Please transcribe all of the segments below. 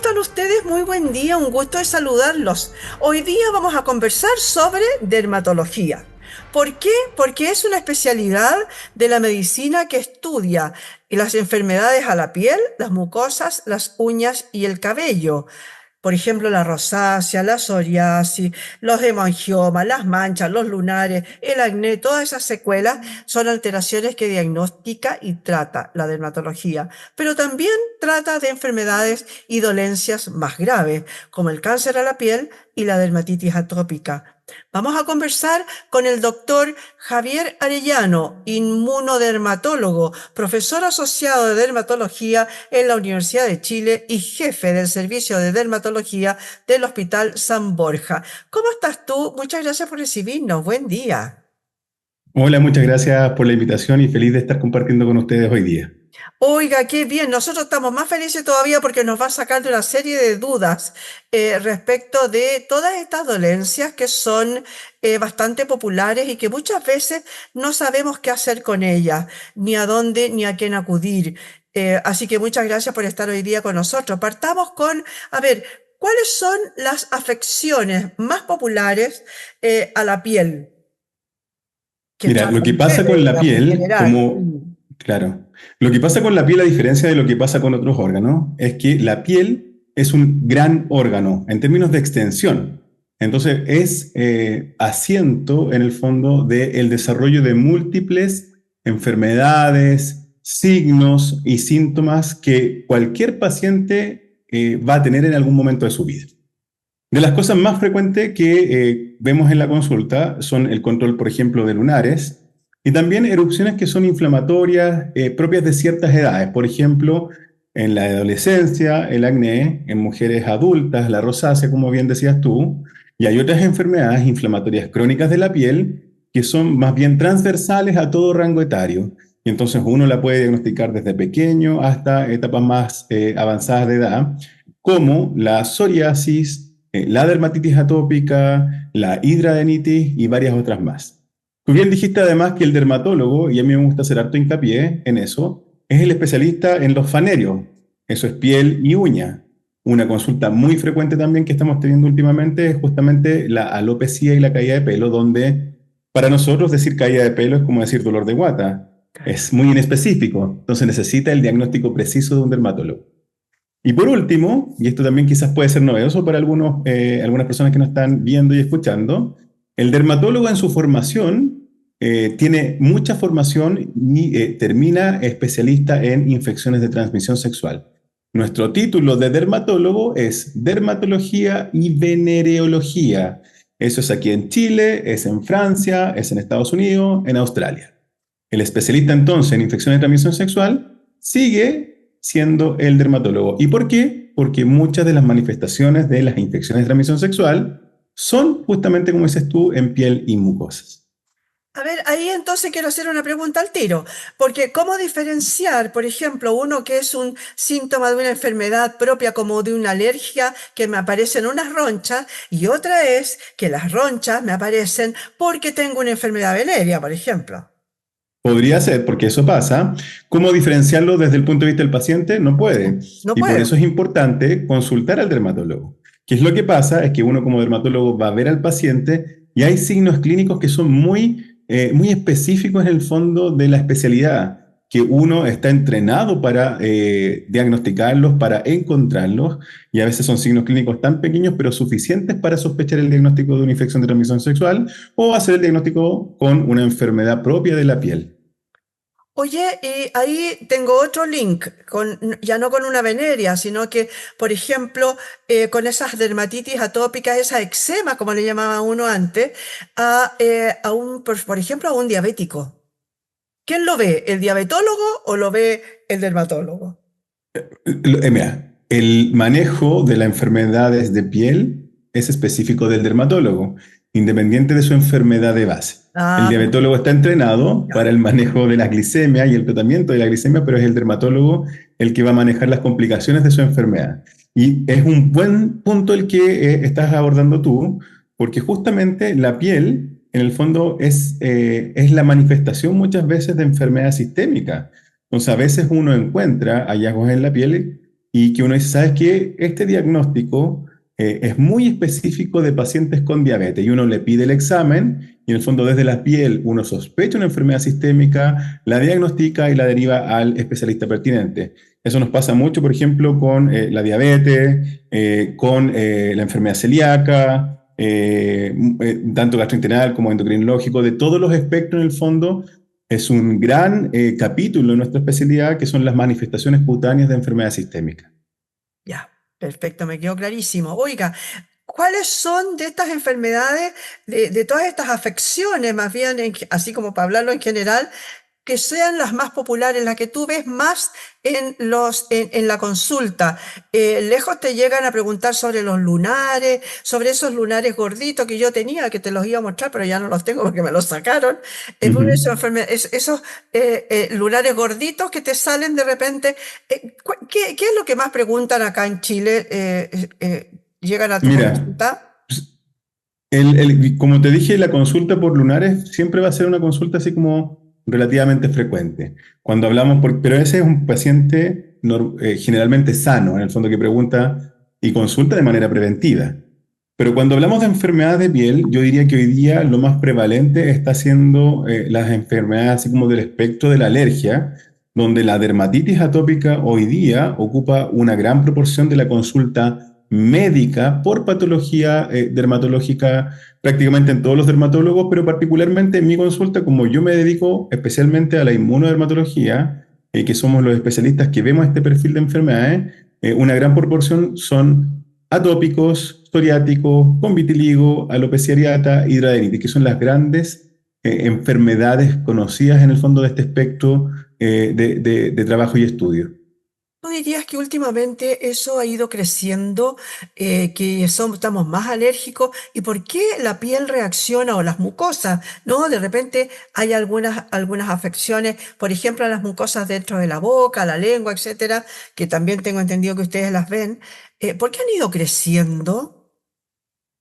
están ustedes? Muy buen día, un gusto de saludarlos. Hoy día vamos a conversar sobre dermatología. ¿Por qué? Porque es una especialidad de la medicina que estudia las enfermedades a la piel, las mucosas, las uñas y el cabello. Por ejemplo, la rosácea, la psoriasis, los hemangiomas, las manchas, los lunares, el acné, todas esas secuelas son alteraciones que diagnostica y trata la dermatología. Pero también trata de enfermedades y dolencias más graves, como el cáncer a la piel y la dermatitis atópica. Vamos a conversar con el doctor Javier Arellano, inmunodermatólogo, profesor asociado de dermatología en la Universidad de Chile y jefe del servicio de dermatología del Hospital San Borja. ¿Cómo estás tú? Muchas gracias por recibirnos. Buen día. Hola, muchas gracias por la invitación y feliz de estar compartiendo con ustedes hoy día. Oiga, qué bien. Nosotros estamos más felices todavía porque nos va sacando una serie de dudas respecto de todas estas dolencias que son bastante populares y que muchas veces no sabemos qué hacer con ellas, ni a dónde ni a quién acudir. Así que muchas gracias por estar hoy día con nosotros. Partamos con, a ver, ¿cuáles son las afecciones más populares a la piel que Mira, lo tratan que pasa ustedes, con la digamos, en piel, general? claro, lo que pasa con la piel, a diferencia de lo que pasa con otros órganos, es que la piel es un gran órgano en términos de extensión. Entonces, es asiento en el fondo del desarrollo de múltiples enfermedades, signos y síntomas que cualquier paciente va a tener en algún momento de su vida. De las cosas más frecuentes que vemos en la consulta son el control, por ejemplo, de lunares y también erupciones que son inflamatorias propias de ciertas edades. Por ejemplo, en la adolescencia, el acné, en mujeres adultas, la rosácea, como bien decías tú, y hay otras enfermedades inflamatorias crónicas de la piel que son más bien transversales a todo rango etario. Y entonces uno la puede diagnosticar desde pequeño hasta etapas más avanzadas de edad, como la psoriasis, la dermatitis atópica, la hidradenitis y varias otras más. Tú bien dijiste además que el dermatólogo, y a mí me gusta hacer harto hincapié en eso, es el especialista en los fanerios, eso es piel y uña. Una consulta muy frecuente también que estamos teniendo últimamente es justamente la alopecia y la caída de pelo, donde para nosotros decir caída de pelo es como decir dolor de guata, es muy inespecífico, entonces necesita el diagnóstico preciso de un dermatólogo. Y por último, y esto también quizás puede ser novedoso para algunas personas que nos están viendo y escuchando, el dermatólogo en su formación tiene mucha formación y termina especialista en infecciones de transmisión sexual. Nuestro título de dermatólogo es Dermatología y Venereología. Eso es aquí en Chile, es en Francia, es en Estados Unidos, en Australia. El especialista entonces en infecciones de transmisión sexual sigue siendo el dermatólogo. ¿Y por qué? Porque muchas de las manifestaciones de las infecciones de transmisión sexual son justamente, como dices tú, en piel y mucosas. A ver, ahí entonces quiero hacer una pregunta al tiro, porque ¿cómo diferenciar, por ejemplo, uno que es un síntoma de una enfermedad propia como de una alergia que me aparecen unas ronchas y otra es que las ronchas me aparecen porque tengo una enfermedad venérea, por ejemplo? Podría ser, porque eso pasa. ¿Cómo diferenciarlo desde el punto de vista del paciente? No puede. No Y por eso puedo. es importante consultar al dermatólogo. ¿Qué es lo que pasa? Es que uno como dermatólogo va a ver al paciente y hay signos clínicos que son muy específicos en el fondo de la especialidad, que uno está entrenado para diagnosticarlos, para encontrarlos, y a veces son signos clínicos tan pequeños pero suficientes para sospechar el diagnóstico de una infección de transmisión sexual o hacer el diagnóstico con una enfermedad propia de la piel. Oye, y ahí tengo otro link, ya no con una veneria, sino que, por ejemplo, con esas dermatitis atópicas, esa eczema, como le llamaba uno antes, por ejemplo, a un diabético. ¿Quién lo ve? ¿El diabetólogo o lo ve el dermatólogo? Mira, el manejo de las enfermedades de piel es específico del dermatólogo, independiente de su enfermedad de base. El Ah, diabetólogo está entrenado para ya. el manejo de la glicemia y el tratamiento de la glicemia, pero es el dermatólogo el que va a manejar las complicaciones de su enfermedad. Y es un buen punto el que estás abordando tú, porque justamente la piel, en el fondo, es la manifestación muchas veces de enfermedad sistémica. Entonces, a veces uno encuentra hallazgos en la piel y que uno dice, ¿sabes qué? Este diagnóstico es muy específico de pacientes con diabetes y uno le pide el examen y en el fondo desde la piel uno sospecha una enfermedad sistémica, la diagnostica y la deriva al especialista pertinente. Eso nos pasa mucho, por ejemplo, con la diabetes, con la enfermedad celíaca, tanto gastrointestinal como endocrinológico, de todos los espectros en el fondo. Es un gran capítulo en nuestra especialidad que son las manifestaciones cutáneas de enfermedad sistémica. Ya, perfecto, me quedó clarísimo. Oiga, ¿cuáles son de estas enfermedades, de todas estas afecciones, más bien, así como para hablarlo en general, que sean las más populares, las que tú ves más en la consulta? Lejos te llegan a preguntar sobre los lunares, sobre esos lunares gorditos que yo tenía, que te los iba a mostrar, pero ya no los tengo porque me los sacaron. Bueno, Ujú. esos lunares gorditos que te salen de repente. ¿Qué es lo que más preguntan acá en Chile? ¿Llegan a tu Mira, consulta? como te dije, la consulta por lunares siempre va a ser una consulta así como relativamente frecuente. Cuando hablamos, pero ese es un paciente generalmente sano, en el fondo que pregunta y consulta de manera preventiva. Pero cuando hablamos de enfermedades de piel, yo diría que hoy día lo más prevalente está siendo las enfermedades así como del espectro de la alergia, donde la dermatitis atópica hoy día ocupa una gran proporción de la consulta médica por patología dermatológica prácticamente en todos los dermatólogos, pero particularmente en mi consulta, como yo me dedico especialmente a la inmunodermatología, que somos los especialistas que vemos este perfil de enfermedades, una gran proporción son atópicos, psoriáticos, con vitiligo, alopecia areata, hidradenitis, que son las grandes enfermedades conocidas en el fondo de este espectro de trabajo y estudio. ¿Tú dirías que últimamente eso ha ido creciendo, estamos más alérgicos? ¿Y por qué la piel reacciona o las mucosas? ¿No? De repente hay algunas afecciones, por ejemplo, a las mucosas dentro de la boca, la lengua, etcétera, que también tengo entendido que ustedes las ven. ¿Por qué han ido creciendo?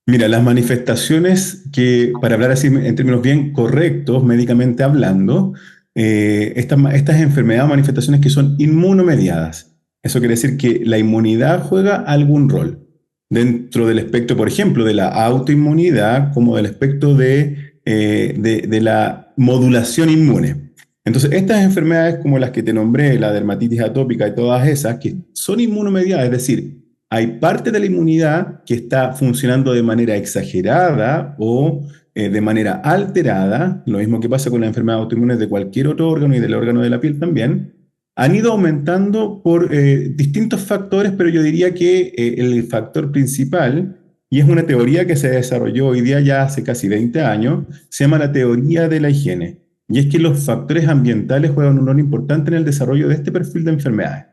Mira, las manifestaciones que, para hablar así en términos bien correctos, médicamente hablando, estas enfermedades o manifestaciones que son inmunomediadas. Eso quiere decir que la inmunidad juega algún rol dentro del espectro, por ejemplo, de la autoinmunidad, como del espectro de la modulación inmune. Entonces, estas enfermedades como las que te nombré, la dermatitis atópica y todas esas, que son inmunomediadas, es decir, hay parte de la inmunidad que está funcionando de manera exagerada o de manera alterada, lo mismo que pasa con las enfermedades autoinmunes de cualquier otro órgano y del órgano de la piel también, han ido aumentando por distintos factores, pero yo diría que el factor principal, y es una teoría que se desarrolló hoy día ya hace casi 20 años, se llama la teoría de la higiene. Y es que los factores ambientales juegan un rol importante en el desarrollo de este perfil de enfermedades.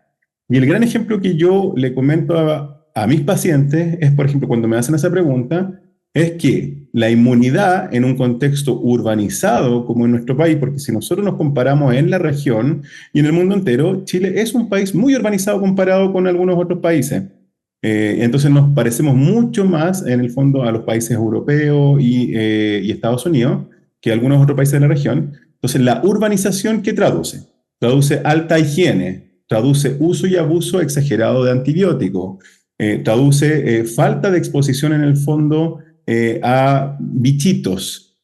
Y el gran ejemplo que yo le comento a mis pacientes es, por ejemplo, cuando me hacen esa pregunta, es que la inmunidad en un contexto urbanizado como en nuestro país, porque si nosotros nos comparamos en la región y en el mundo entero, Chile es un país muy urbanizado comparado con algunos otros países. Entonces nos parecemos mucho más en el fondo a los países europeos y Estados Unidos que algunos otros países de la región. Entonces la urbanización, ¿qué traduce? Traduce alta higiene, traduce uso y abuso exagerado de antibióticos, traduce falta de exposición en el fondo a bichitos,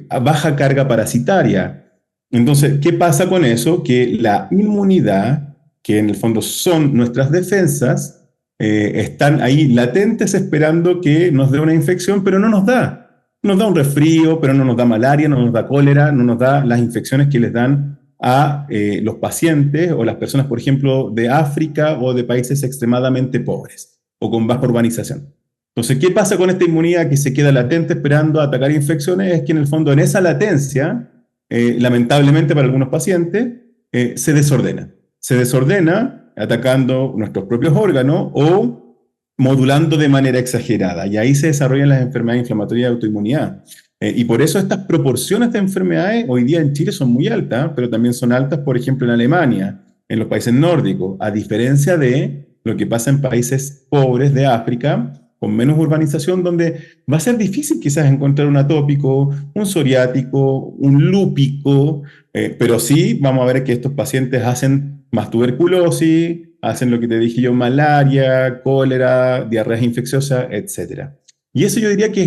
a baja carga parasitaria. Entonces, ¿qué pasa con eso? Que la inmunidad, que en el fondo son nuestras defensas, están ahí latentes esperando que nos dé una infección, pero no nos da. Nos da un resfrío, pero no nos da malaria, no nos da cólera, no nos da las infecciones que les dan a los pacientes o las personas, por ejemplo, de África o de países extremadamente pobres o con baja urbanización. Entonces, ¿qué pasa con esta inmunidad que se queda latente esperando a atacar infecciones? Es que en el fondo en esa latencia, lamentablemente para algunos pacientes, se desordena. Se desordena atacando nuestros propios órganos o modulando de manera exagerada. Y ahí se desarrollan las enfermedades inflamatorias de autoinmunidad. Y por eso estas proporciones de enfermedades hoy día en Chile son muy altas, pero también son altas, por ejemplo, en Alemania, en los países nórdicos, a diferencia de lo que pasa en países pobres de África, con menos urbanización, donde va a ser difícil quizás encontrar un atópico, un psoriático, un lúpico, pero sí vamos a ver que estos pacientes hacen más tuberculosis, hacen lo que te dije yo, malaria, cólera, diarreas infecciosas, etcétera. Y eso yo diría que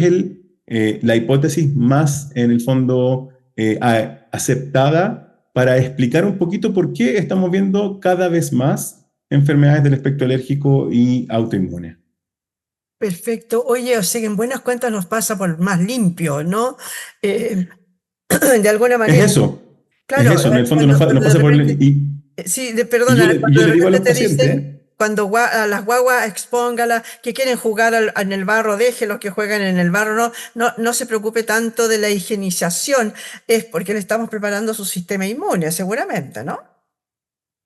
es la hipótesis más, en el fondo, aceptada para explicar un poquito por qué estamos viendo cada vez más enfermedades del espectro alérgico y autoinmune. Perfecto. Oye, o sea, que en buenas cuentas nos pasa por más limpio, ¿no? Eh, de alguna Es manera, eso, es claro, eso, en el fondo cuando nos de pasa por... repente, Y, sí, y yo, perdona, le, y cuando yo de le digo a repente los te pacientes, dicen, cuando a las guaguas expóngalas, que quieren jugar en el barro, déjenlos que jueguen en el barro, no se preocupe tanto de la higienización, es porque le estamos preparando su sistema inmune, seguramente, ¿no?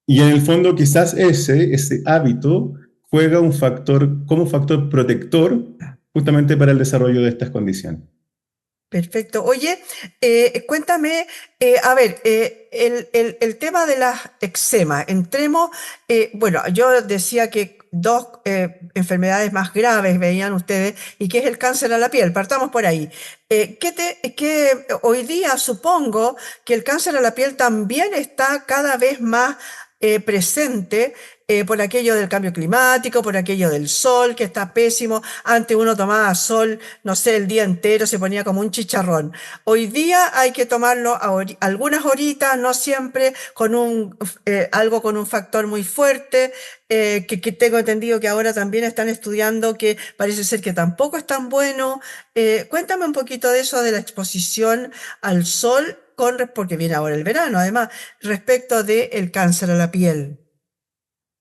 y en el fondo quizás ese hábito juega un factor como factor protector justamente para el desarrollo de estas condiciones. Perfecto. Oye, cuéntame, a ver, el tema de las eczemas. Entremos, bueno, yo decía que dos enfermedades más graves veían ustedes y que es el cáncer a la piel. Partamos por ahí. Que hoy día supongo que el cáncer a la piel también está cada vez más presente por aquello del cambio climático, por aquello del sol, que está pésimo. Antes uno tomaba sol, no sé, el día entero, se ponía como un chicharrón. Hoy día hay que tomarlo algunas horitas, no siempre, con algo con un factor muy fuerte, que tengo entendido que ahora también están estudiando, que parece ser que tampoco es tan bueno. Cuéntame un poquito de eso, de la exposición al sol, porque viene ahora el verano, además, respecto del cáncer a la piel.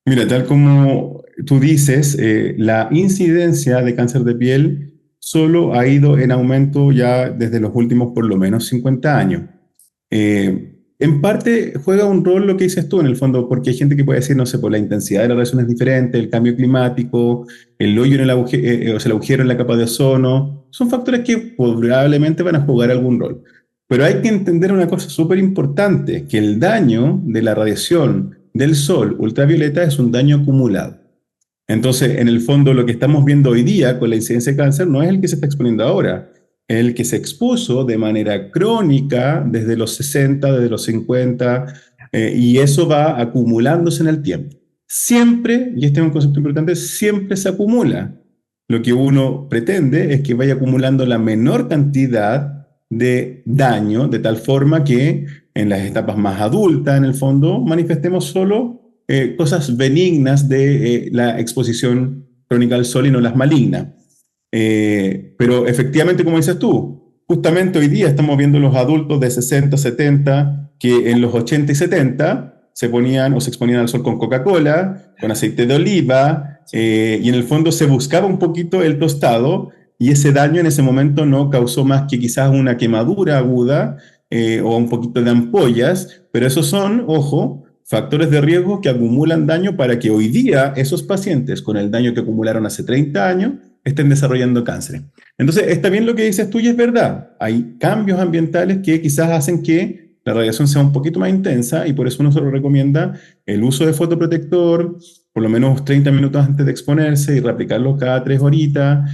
Mira, tal como tú dices, la incidencia de cáncer de piel solo ha ido en aumento ya desde los últimos por lo menos 50 años. En parte juega un rol lo que dices tú en el fondo, porque hay gente que puede decir, no sé, por la intensidad de la radiación es diferente, el cambio climático, el hoyo en o sea, el agujero en la capa de ozono, son factores que probablemente van a jugar algún rol. Pero hay que entender una cosa súper importante, que el daño de la radiación del sol ultravioleta es un daño acumulado. Entonces, en el fondo, lo que estamos viendo hoy día con la incidencia de cáncer no es el que se está exponiendo ahora, es el que se expuso de manera crónica desde los 60, desde los 50, y eso va acumulándose en el tiempo. Siempre, y este es un concepto importante, siempre se acumula. Lo que uno pretende es que vaya acumulando la menor cantidad de daño, de tal forma que en las etapas más adultas, en el fondo, manifestemos solo cosas benignas de la exposición crónica al sol y no las malignas. Pero efectivamente, como dices tú, justamente hoy día estamos viendo los adultos de 60, 70, que en los 80 y 70 se ponían o se exponían al sol con Coca-Cola, con aceite de oliva, y en el fondo se buscaba un poquito el tostado, y ese daño en ese momento no causó más que quizás una quemadura aguda o un poquito de ampollas, pero esos son, ojo, factores de riesgo que acumulan daño para que hoy día esos pacientes con el daño que acumularon hace 30 años estén desarrollando cáncer. Entonces, está bien lo que dices tú y es verdad. Hay cambios ambientales que quizás hacen que la radiación sea un poquito más intensa y por eso uno se lo recomienda el uso de fotoprotector, por lo menos 30 minutos antes de exponerse y reaplicarlo cada 3 horitas,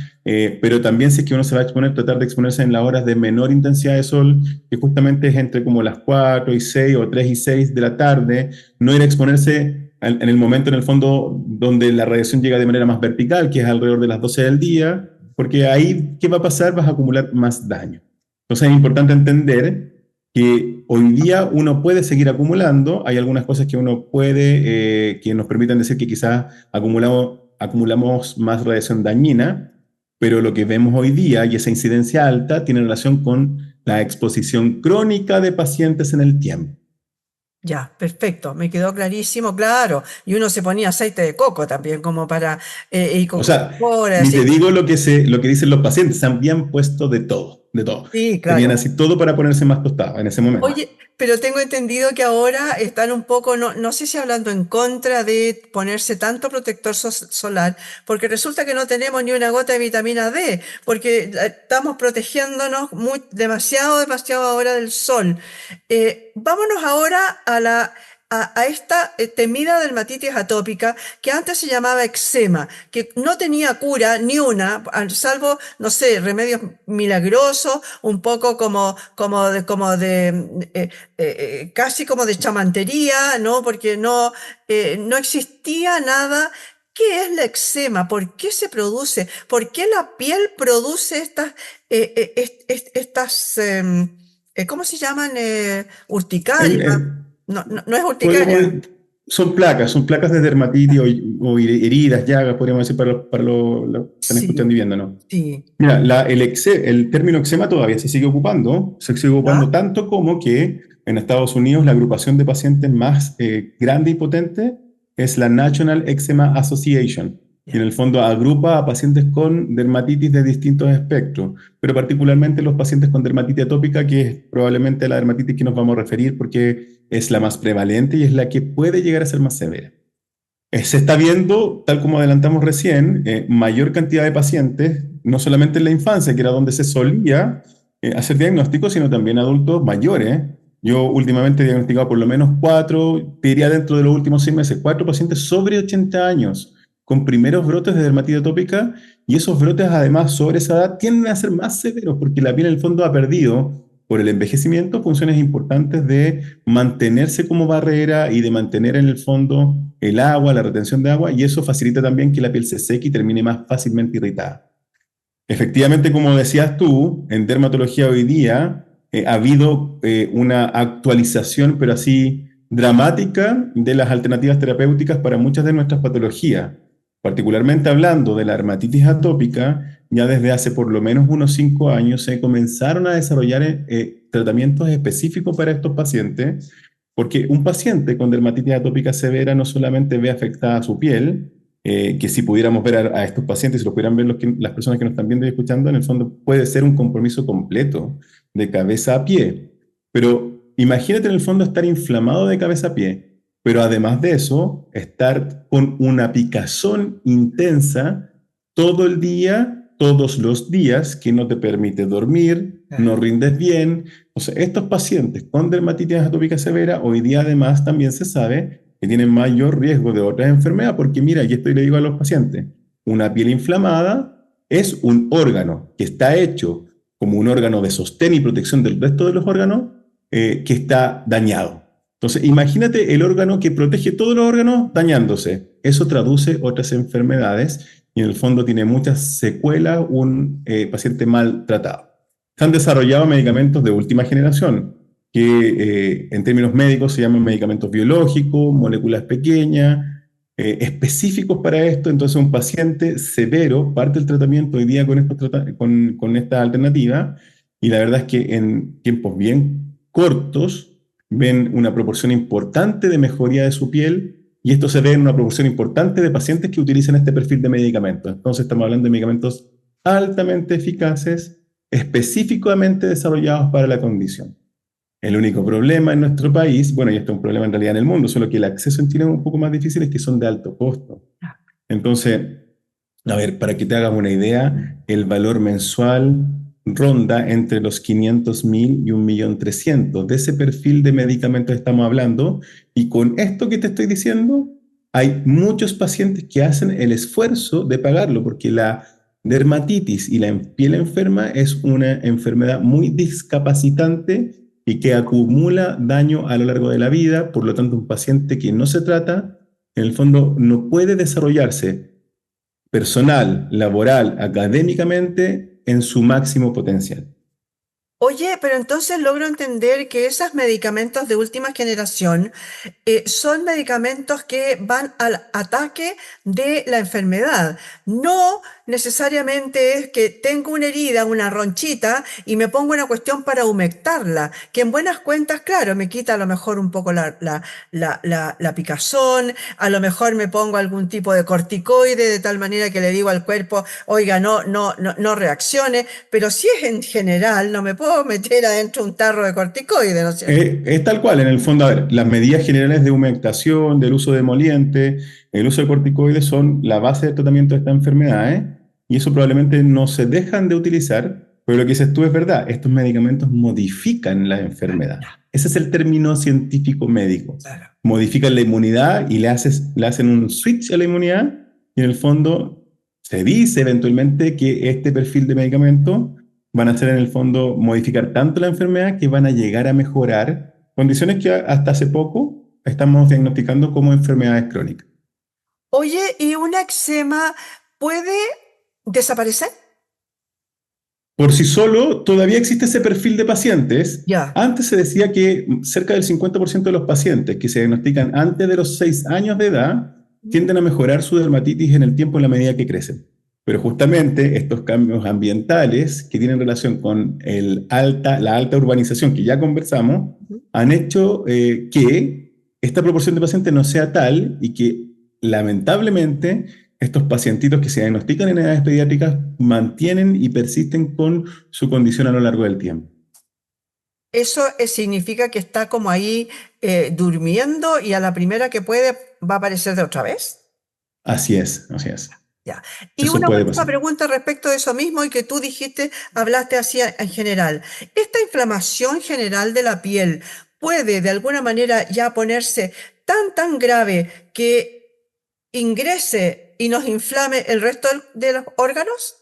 pero también si es que uno se va a exponer, tratar de exponerse en las horas de menor intensidad de sol, que justamente es entre como las 4 y 6 o 3 y 6 de la tarde, no ir a exponerse en el momento, en el fondo, donde la radiación llega de manera más vertical, que es alrededor de las 12 del día, porque ahí, ¿qué va a pasar? Vas a acumular más daño. Entonces es importante entender que hoy día uno puede seguir acumulando, hay algunas cosas que uno puede, que nos permiten decir que quizás acumulamos más radiación dañina, pero lo que vemos hoy día y esa incidencia alta tiene relación con la exposición crónica de pacientes en el tiempo. Ya, perfecto, me quedó clarísimo, claro. Y uno se ponía aceite de coco también, como para, y con O sea, Coca-Cola, ni te así. digo lo que dicen los pacientes, se habían puesto de todo, de todo. Sí, Tenían claro. así todo para ponerse más tostados en ese momento. Oye, pero tengo entendido que ahora están un poco, no sé si hablando en contra de ponerse tanto protector solar, porque resulta que no tenemos ni una gota de vitamina D, porque estamos protegiéndonos demasiado ahora del sol. Vámonos ahora a a esta temida dermatitis atópica que antes se llamaba eczema, que no tenía cura ni una, salvo, no sé, remedios milagrosos, un poco casi como de chamantería, ¿no? Porque no existía nada. ¿Qué es la eczema? ¿Por qué se produce? ¿Por qué la piel produce ¿cómo se llaman? El- Urticaria. el- No es podríamos, urticaria. son placas de dermatitis o heridas, llagas, podríamos decir, para los que están escuchando Sí, y viendo, ¿no? sí. Mira, el término eczema todavía se sigue ocupando ¿Ya? tanto como que en Estados Unidos la agrupación de pacientes más grande y potente es la National Eczema Association, y en Ya. el fondo agrupa a pacientes con dermatitis de distintos espectros, pero particularmente los pacientes con dermatitis atópica, que es probablemente la dermatitis que nos vamos a referir porque es la más prevalente y es la que puede llegar a ser más severa. Se está viendo, tal como adelantamos recién, mayor cantidad de pacientes, no solamente en la infancia, que era donde se solía hacer diagnósticos, sino también adultos mayores. Yo últimamente he diagnosticado por lo menos cuatro, te diría dentro de los últimos 6 meses, cuatro pacientes sobre 80 años con primeros brotes de dermatitis atópica, y esos brotes además sobre esa edad tienden a ser más severos porque la piel en el fondo ha perdido por el envejecimiento funciones importantes de mantenerse como barrera y de mantener en el fondo el agua, la retención de agua, y eso facilita también que la piel se seque y termine más fácilmente irritada. Efectivamente, como decías tú, en dermatología hoy día ha habido una actualización, pero así dramática, de las alternativas terapéuticas para muchas de nuestras patologías. Particularmente hablando de la dermatitis atópica, ya desde hace por lo menos unos 5 años se comenzaron a desarrollar tratamientos específicos para estos pacientes, porque un paciente con dermatitis atópica severa no solamente ve afectada su piel, que si pudiéramos ver a estos pacientes, si los pudieran ver las personas que nos están viendo y escuchando, en el fondo puede ser un compromiso completo de cabeza a pie. Pero imagínate en el fondo estar inflamado de cabeza a pie, pero además de eso, estar con una picazón intensa todo el día, todos los días, que no te permite dormir, no Claro. rindes bien. O sea, estos pacientes con dermatitis atópica severa, hoy día además también se sabe que tienen mayor riesgo de otras enfermedades, porque mira, y esto le digo a los pacientes, una piel inflamada es un órgano que está hecho como un órgano de sostén y protección del resto de los órganos que está dañado. Entonces, imagínate el órgano que protege todos los órganos dañándose. Eso traduce otras enfermedades y en el fondo tiene muchas secuelas un paciente mal tratado. Se han desarrollado medicamentos de última generación, que en términos médicos se llaman medicamentos biológicos, moléculas pequeñas, específicos para esto. Entonces un paciente severo parte el tratamiento hoy día con esta alternativa, y la verdad es que en tiempos bien cortos ven una proporción importante de mejoría de su piel, y esto se ve en una proporción importante de pacientes que utilizan este perfil de medicamentos. Entonces estamos hablando de medicamentos altamente eficaces, específicamente desarrollados para la condición. El único problema en nuestro país, bueno, y esto es un problema en realidad en el mundo, solo que el acceso en Chile es un poco más difícil, es que son de alto costo. Entonces, a ver, para que te hagas una idea, el valor mensual ronda entre los 500.000 y 1.300.000. De ese perfil de medicamentos estamos hablando, y con esto que te estoy diciendo, hay muchos pacientes que hacen el esfuerzo de pagarlo, porque la dermatitis y la piel enferma es una enfermedad muy discapacitante y que acumula daño a lo largo de la vida. Por lo tanto, un paciente que no se trata, en el fondo, no puede desarrollarse personal, laboral, académicamente en su máximo potencial. Oye, pero entonces logro entender que esos medicamentos de última generación son medicamentos que van al ataque de la enfermedad. No necesariamente es que tengo una herida, una ronchita, y me pongo una cuestión para humectarla, que en buenas cuentas, claro, me quita a lo mejor un poco la picazón, a lo mejor me pongo algún tipo de corticoide de tal manera que le digo al cuerpo, oiga, no reaccione, pero si es en general, no me puedo meter adentro un tarro de corticoide, ¿no es cierto? Es tal cual, en el fondo, a ver, las medidas generales de humectación, del uso de emoliente, el uso de corticoides son la base del tratamiento de esta enfermedad, ¿eh? Y eso probablemente no se dejan de utilizar, pero lo que dices tú es verdad, estos medicamentos modifican la enfermedad. Ese es el término científico médico. Claro. Modifican la inmunidad y le hacen un switch a la inmunidad y en el fondo se dice eventualmente que este perfil de medicamento van a hacer en el fondo modificar tanto la enfermedad que van a llegar a mejorar condiciones que hasta hace poco estamos diagnosticando como enfermedades crónicas. Oye, ¿y un eczema puede desaparecer? Por sí solo, todavía existe ese perfil de pacientes. Ya. Antes se decía que cerca del 50% de los pacientes que se diagnostican antes de los 6 años de edad tienden a mejorar su dermatitis en el tiempo en la medida que crecen. Pero justamente estos cambios ambientales que tienen relación con la alta urbanización que ya conversamos han hecho que esta proporción de pacientes no sea tal y que lamentablemente estos pacientitos que se diagnostican en edades pediátricas mantienen y persisten con su condición a lo largo del tiempo. Eso significa que está como ahí durmiendo y a la primera que puede va a aparecer de otra vez. Así es, así es. Ya. Y Eso una puede última pasar. pregunta respecto de eso mismo y que tú dijiste, hablaste así en general. ¿Esta inflamación general de la piel puede de alguna manera ya ponerse tan grave que ingrese y nos inflame el resto de los órganos?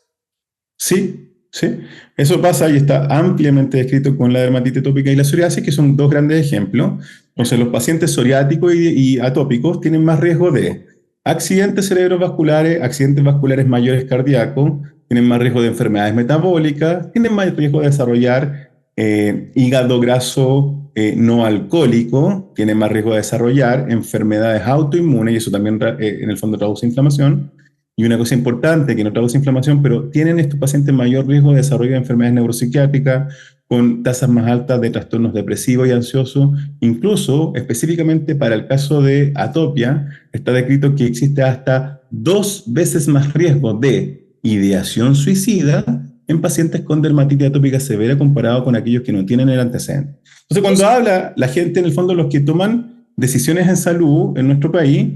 Sí, sí. Eso pasa y está ampliamente descrito con la dermatitis atópica y la psoriasis, que son dos grandes ejemplos. Entonces, los pacientes psoriáticos y atópicos tienen más riesgo de accidentes cerebrovasculares, accidentes vasculares mayores cardíacos, tienen más riesgo de enfermedades metabólicas, tienen más riesgo de desarrollar hígado graso no alcohólico, tienen más riesgo de desarrollar enfermedades autoinmunes, y eso también en el fondo traduce inflamación. Y una cosa importante que no traduce inflamación, pero tienen estos pacientes mayor riesgo de desarrollo de enfermedades neuropsiquiátricas, con tasas más altas de trastornos depresivos y ansiosos. Incluso, específicamente para el caso de atopia, está descrito que existe hasta 2 veces más riesgo de ideación suicida en pacientes con dermatitis atópica severa comparado con aquellos que no tienen el antecedente. Entonces, cuando habla la gente, en el fondo, los que toman decisiones en salud en nuestro país,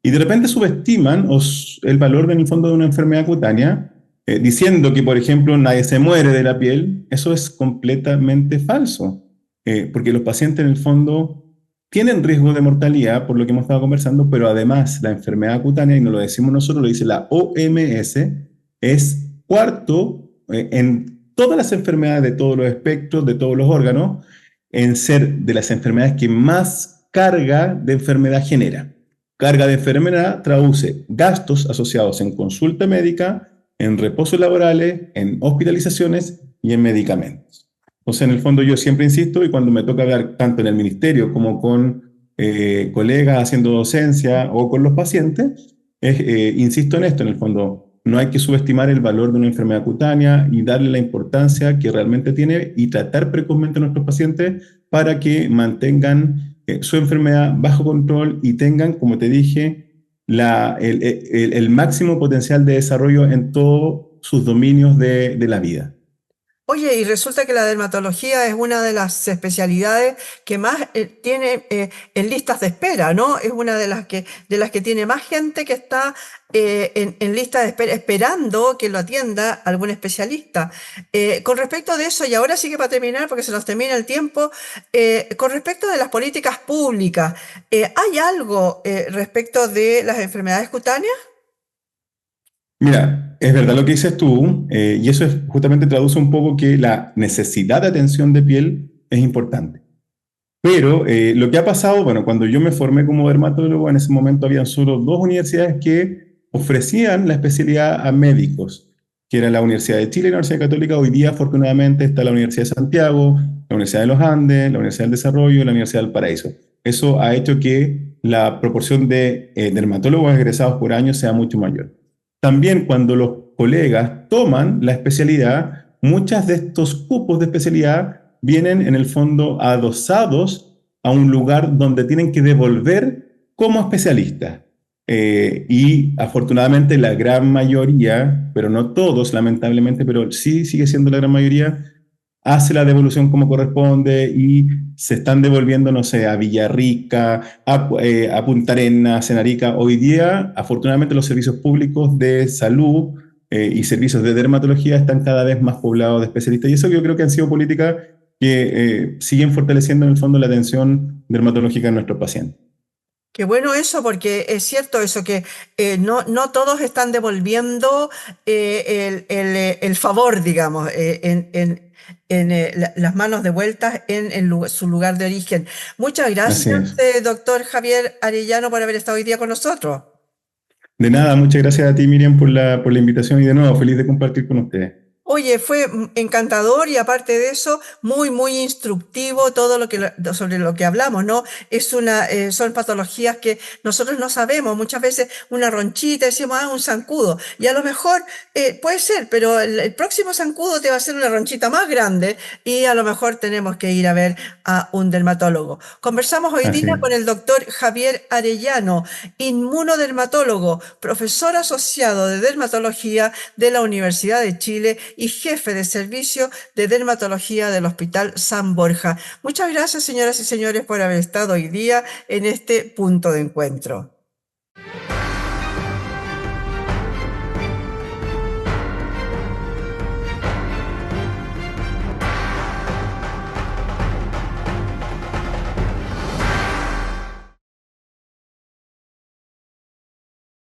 y de repente subestiman el valor en el fondo de una enfermedad cutánea, diciendo que, por ejemplo, nadie se muere de la piel, eso es completamente falso, porque los pacientes en el fondo tienen riesgo de mortalidad, por lo que hemos estado conversando, pero además la enfermedad cutánea, y no lo decimos nosotros, lo dice la OMS, es cuarto en todas las enfermedades de todos los espectros, de todos los órganos, en ser de las enfermedades que más carga de enfermedad genera. Carga de enfermedad traduce gastos asociados en consulta médica, en reposos laborales, en hospitalizaciones y en medicamentos. Entonces, en el fondo, yo siempre insisto, y cuando me toca hablar tanto en el ministerio como con colegas haciendo docencia o con los pacientes, insisto en esto, en el fondo, no hay que subestimar el valor de una enfermedad cutánea y darle la importancia que realmente tiene y tratar precozmente a nuestros pacientes para que mantengan su enfermedad bajo control y tengan, como te dije, el máximo potencial de desarrollo en todos sus dominios de la vida. Oye, y resulta que la dermatología es una de las especialidades que más tiene en listas de espera, ¿no? Es una de las que tiene más gente que está en lista de espera, esperando que lo atienda algún especialista. Con respecto de eso, y ahora sí que para terminar, porque se nos termina el tiempo, con respecto de las políticas públicas, ¿hay algo respecto de las enfermedades cutáneas? Mira, es verdad lo que dices tú, y eso justamente traduce un poco que la necesidad de atención de piel es importante. Pero lo que ha pasado, bueno, cuando yo me formé como dermatólogo, en ese momento habían solo 2 universidades que ofrecían la especialidad a médicos, que era la Universidad de Chile y la Universidad Católica. Hoy día, afortunadamente, está la Universidad de Santiago, la Universidad de los Andes, la Universidad del Desarrollo y la Universidad del Paraíso. Eso ha hecho que la proporción de dermatólogos egresados por año sea mucho mayor. También cuando los colegas toman la especialidad, muchas de estos cupos de especialidad vienen en el fondo adosados a un lugar donde tienen que devolver como especialistas. Y afortunadamente la gran mayoría, pero no todos lamentablemente, pero sí sigue siendo la gran mayoría, hace la devolución como corresponde y se están devolviendo, no sé, a Villarrica, a Punta Arenas, a Arica. Hoy día, afortunadamente, los servicios públicos de salud y servicios de dermatología están cada vez más poblados de especialistas. Y eso yo creo que han sido políticas que siguen fortaleciendo en el fondo la atención dermatológica de nuestros pacientes. Qué bueno eso, porque es cierto eso, que no todos están devolviendo el favor, digamos, las manos devueltas en su lugar de origen. Muchas Así gracias, es. doctor Javier Arellano, por haber estado hoy día con nosotros. De nada, muchas gracias a ti, Miriam, por la invitación y de nuevo, feliz de compartir con ustedes. Oye, fue encantador y aparte de eso, muy instructivo todo sobre lo que hablamos, ¿no? Son patologías que nosotros no sabemos. Muchas veces una ronchita, decimos, un zancudo. Y a lo mejor puede ser, pero el próximo zancudo te va a hacer una ronchita más grande y a lo mejor tenemos que ir a ver a un dermatólogo. Conversamos hoy Así día es. con el doctor Javier Arellano, inmunodermatólogo, profesor asociado de dermatología de la Universidad de Chile y jefe de servicio de dermatología del Hospital San Borja. Muchas gracias, señoras y señores, por haber estado hoy día en este punto de encuentro.